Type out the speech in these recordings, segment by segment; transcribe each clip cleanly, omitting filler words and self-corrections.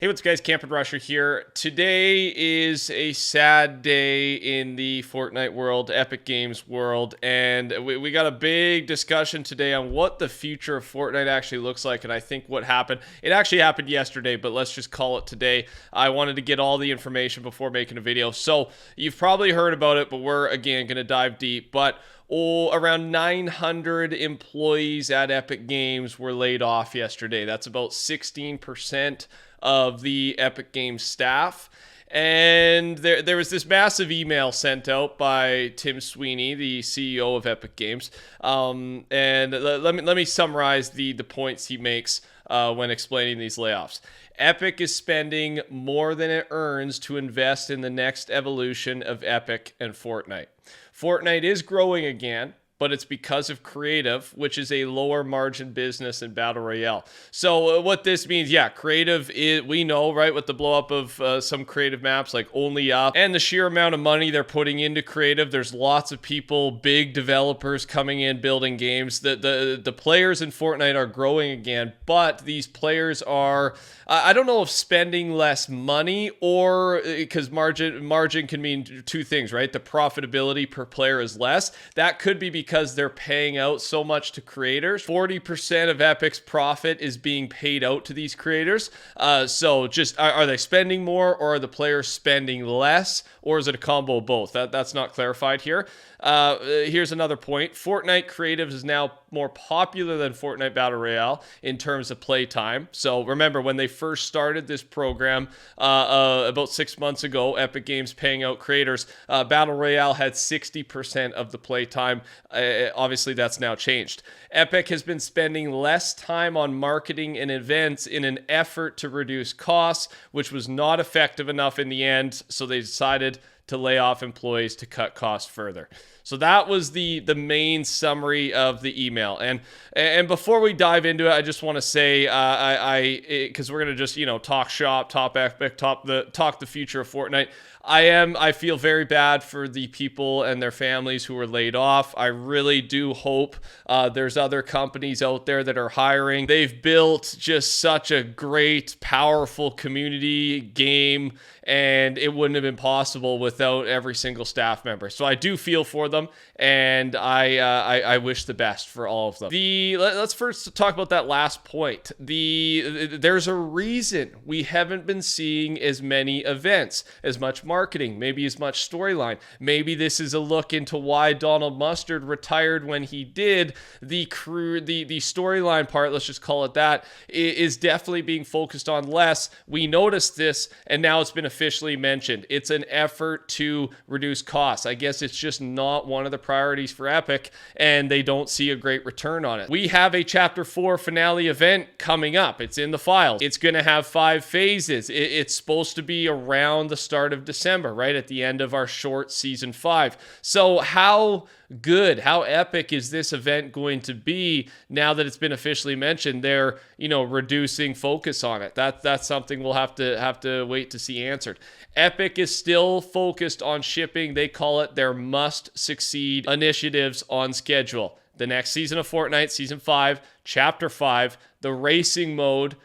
Hey, what's up, guys? TheCampingRusher here. Today is a sad day in the Fortnite world, Epic Games world, and we got a big discussion today on what the future of Fortnite actually looks like, and I think what happened. It actually happened yesterday, but let's just call it today. I wanted to get all the information before making a video, so you've probably heard about it, but we're, again, going to dive deep, but around 900 employees at Epic Games were laid off yesterday. That's about 16% of the Epic Games staff. And there was this massive email sent out by Tim Sweeney, the CEO of Epic Games. And let me summarize the points he makes when explaining these layoffs. Epic is spending more than it earns to invest in the next evolution of Epic and Fortnite. Fortnite is growing again, but it's because of creative, which is a lower margin business in Battle Royale. So what this means, yeah, creative, we know, right, with the blow up of some creative maps like Only Up and the sheer amount of money they're putting into creative, there's lots of people, big developers coming in, building games. The players in Fortnite are growing again, but these players are, I don't know if spending less money or because margin can mean two things, right? The profitability per player is less. That could be because they're paying out so much to creators. 40% of Epic's profit is being paid out to these creators. So just, are they spending more, or are the players spending less, or is it a combo of both? That's not clarified here. Here's another point. Fortnite creative is now more popular than Fortnite Battle Royale in terms of play time. So remember, when they first started this program about 6 months ago, Epic Games paying out creators, Battle Royale had 60% of the play time. Obviously, that's now changed. Epic has been spending less time on marketing and events in an effort to reduce costs, which was not effective enough in the end, so they decided to lay off employees to cut costs further. So that was the main summary of the email. And before we dive into it, I just want to say, because we're gonna just talk shop, top Epic, talk the future of Fortnite. I feel very bad for the people and their families who were laid off. I really do hope there's other companies out there that are hiring. They've built just such a great, powerful community game, and it wouldn't have been possible without every single staff member. So I do feel for them, and I wish the best for all of them. Let's first talk about that last point. There's a reason we haven't been seeing as many events, as much marketing, maybe as much storyline. Maybe this is a look into why Donald Mustard retired when he did. The storyline part, let's just call it that, is definitely being focused on less. We noticed this, and now it's been officially mentioned. It's an effort to reduce costs. I guess it's just not one of the priorities for Epic, and they don't see a great return on it. We have a Chapter 4 finale event coming up. It's in the files. It's going to have 5 phases. It's supposed to be around the start of December, right at the end of our short Season 5. So how epic is this event going to be now that it's been officially mentioned? They're reducing focus on it. That's something we'll have to wait to see answered. Epic is still focused on shipping, they call it their must succeed initiatives on schedule. The next season of Fortnite, Season 5, Chapter 5, the racing mode,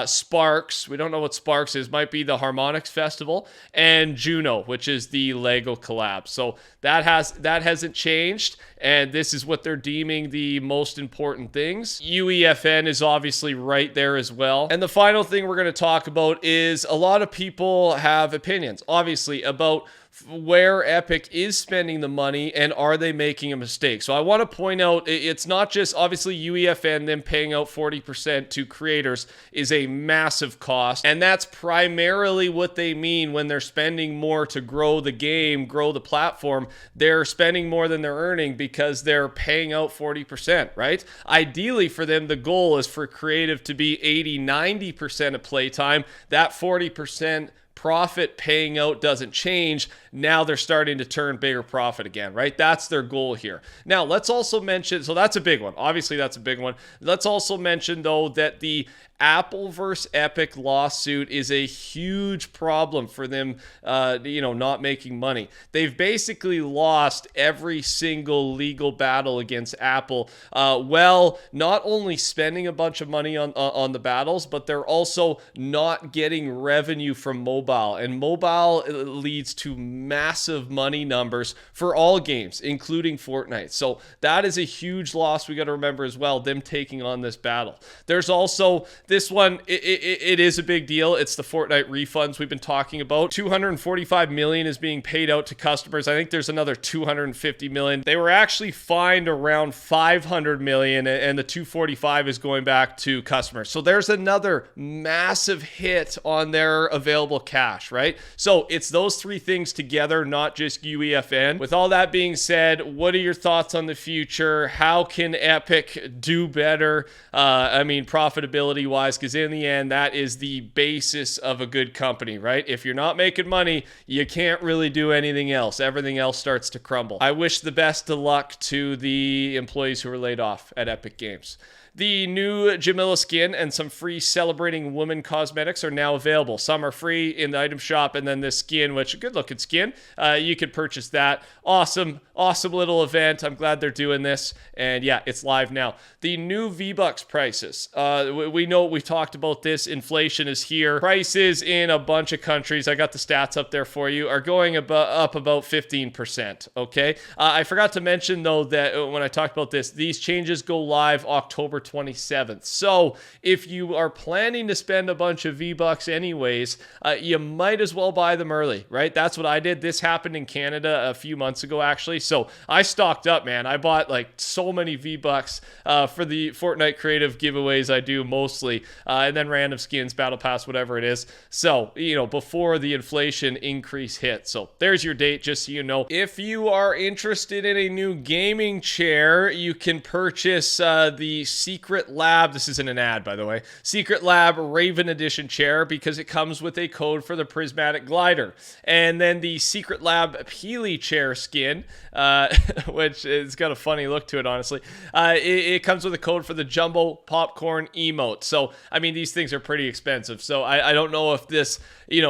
Sparks, we don't know what Sparks is, might be the Harmonix Festival, and Juno, which is the Lego collab. So that hasn't changed, and this is what they're deeming the most important things. UEFN is obviously right there as well. And the final thing we're going to talk about is a lot of people have opinions, obviously, about where Epic is spending the money and are they making a mistake. So I want to point out, it's not just obviously UEFN, them paying out 40% to creators is a massive cost, and that's primarily what they mean when they're spending more to grow the game, grow the platform. They're spending more than they're earning because they're paying out 40%, right? Ideally for them, the goal is for creative to be 80-90% of playtime. That 40% profit paying out doesn't change. Now they're starting to turn bigger profit again, right? That's their goal here. Now, let's also mention, so that's a big one. Obviously, that's a big one. Let's also mention, though, that the Apple versus Epic lawsuit is a huge problem for them, not making money. They've basically lost every single legal battle against Apple. Not only spending a bunch of money on the battles, but they're also not getting revenue from mobile. And mobile leads to massive money numbers for all games, including Fortnite. So that is a huge loss we got to remember as well, them taking on this battle. There's also this one, it is a big deal. It's the Fortnite refunds we've been talking about. $245 million is being paid out to customers. I think there's another $250 million. They were actually fined around $500 million, and the $245 is going back to customers. So there's another massive hit on their available cash, right? So it's those three things together, not just UEFN. With all that being said, what are your thoughts on the future? How can Epic do better? Profitability wise, because in the end, that is the basis of a good company, right? If you're not making money, you can't really do anything else. Everything else starts to crumble. I wish the best of luck to the employees who were laid off at Epic Games. The new Jamila skin and some free Celebrating Women cosmetics are now available. Some are free in the item shop, and then this skin, which a good looking skin, you could purchase that. Awesome little event. I'm glad they're doing this, and yeah, it's live now. The new V-Bucks prices. We know we've talked about this. Inflation is here. Prices in a bunch of countries, I got the stats up there for you, are going up about 15%, okay? I forgot to mention, though, that when I talked about this, these changes go live October 27th. So if you are planning to spend a bunch of V-Bucks anyways, you might as well buy them early, right? That's what I did. This happened in Canada a few months ago, actually. So I stocked up, man. I bought like so many V-Bucks for the Fortnite creative giveaways I do mostly, and then random skins, battle pass, whatever it is. So, before the inflation increase hit. So there's your date, just so you know. If you are interested in a new gaming chair, you can purchase the Secret Lab, this isn't an ad by the way, Secret Lab Raven Edition chair, because it comes with a code for the Prismatic Glider. And then the Secret Lab Peely chair skin, which has got a funny look to it, honestly. It comes with a code for the Jumbo Popcorn emote. So, these things are pretty expensive. So I don't know if this,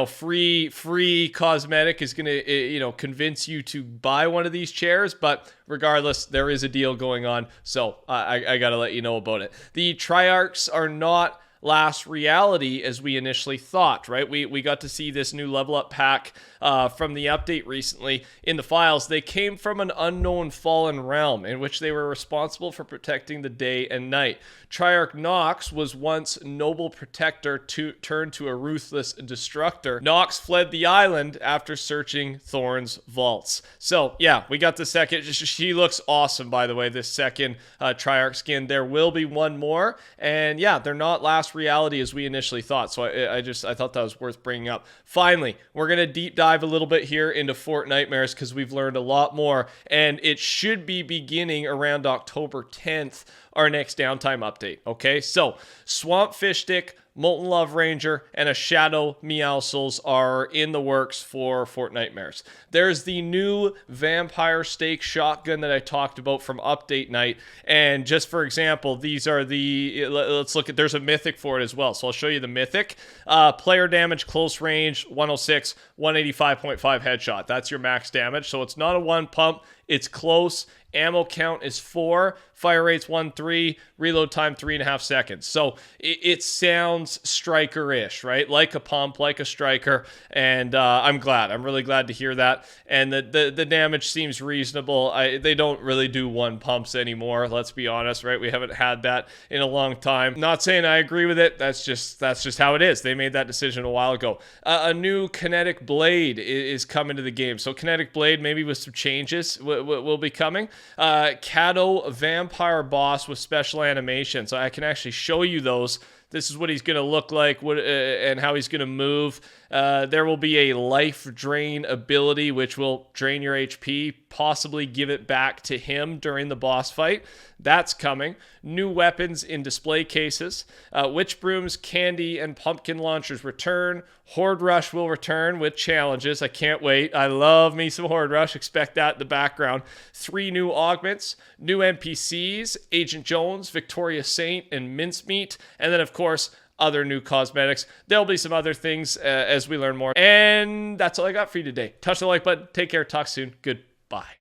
free cosmetic is going to, convince you to buy one of these chairs, but regardless, there is a deal going on. So I got to let you know about it. The Triarchs are not last reality as we initially thought, right? We got to see this new level up pack from the update recently. In the files, they came from an unknown fallen realm in which they were responsible for protecting the day and night. Triarch Nox was once noble protector turned to a ruthless destructor. Nox fled the island after searching Thorn's vaults. So yeah, we got the second. She looks awesome, by the way, this second Triarch skin. There will be one more, and yeah, they're not last reality as we initially thought. So I thought that was worth bringing up. Finally, we're gonna deep dive a little bit here into Fortnitemares because we've learned a lot more, and it should be beginning around October 10th, our next downtime update. Okay, so Swamp Fish Stick, Molten Love Ranger, and a Shadow Meowscles are in the works for Fortnitemares. There's the new Vampire Stake Shotgun that I talked about from Update Night, and just for example, these are let's look at, there's a Mythic for it as well, so I'll show you the Mythic. Player damage, close range, 106, 185.5 headshot. That's your max damage, so it's not a one pump, it's close. Ammo count is 4, fire rate's 1.3, reload time 3.5 seconds. So it sounds striker-ish, right? Like a pump, like a striker, and I'm really glad to hear that. And the damage seems reasonable. They don't really do one pumps anymore, let's be honest, right? We haven't had that in a long time. Not saying I agree with it, that's just how it is. They made that decision a while ago. A new Kinetic Blade is coming to the game. So Kinetic Blade, maybe with some changes, will be coming. Kato Vampire Boss with special animation. So I can actually show you those. This is what he's going to look like and how he's going to move. There will be a life drain ability, which will drain your HP, possibly give it back to him during the boss fight. That's coming. New weapons in display cases. Witch Brooms, Candy, and Pumpkin Launchers return. Horde Rush will return with challenges. I can't wait. I love me some Horde Rush. Expect that in the background. 3 new augments, new NPCs, Agent Jones, Victoria Saint, and Mincemeat. And then, of course, other new cosmetics. There'll be some other things as we learn more. And that's all I got for you today. Touch the like button. Take care. Talk soon. Goodbye.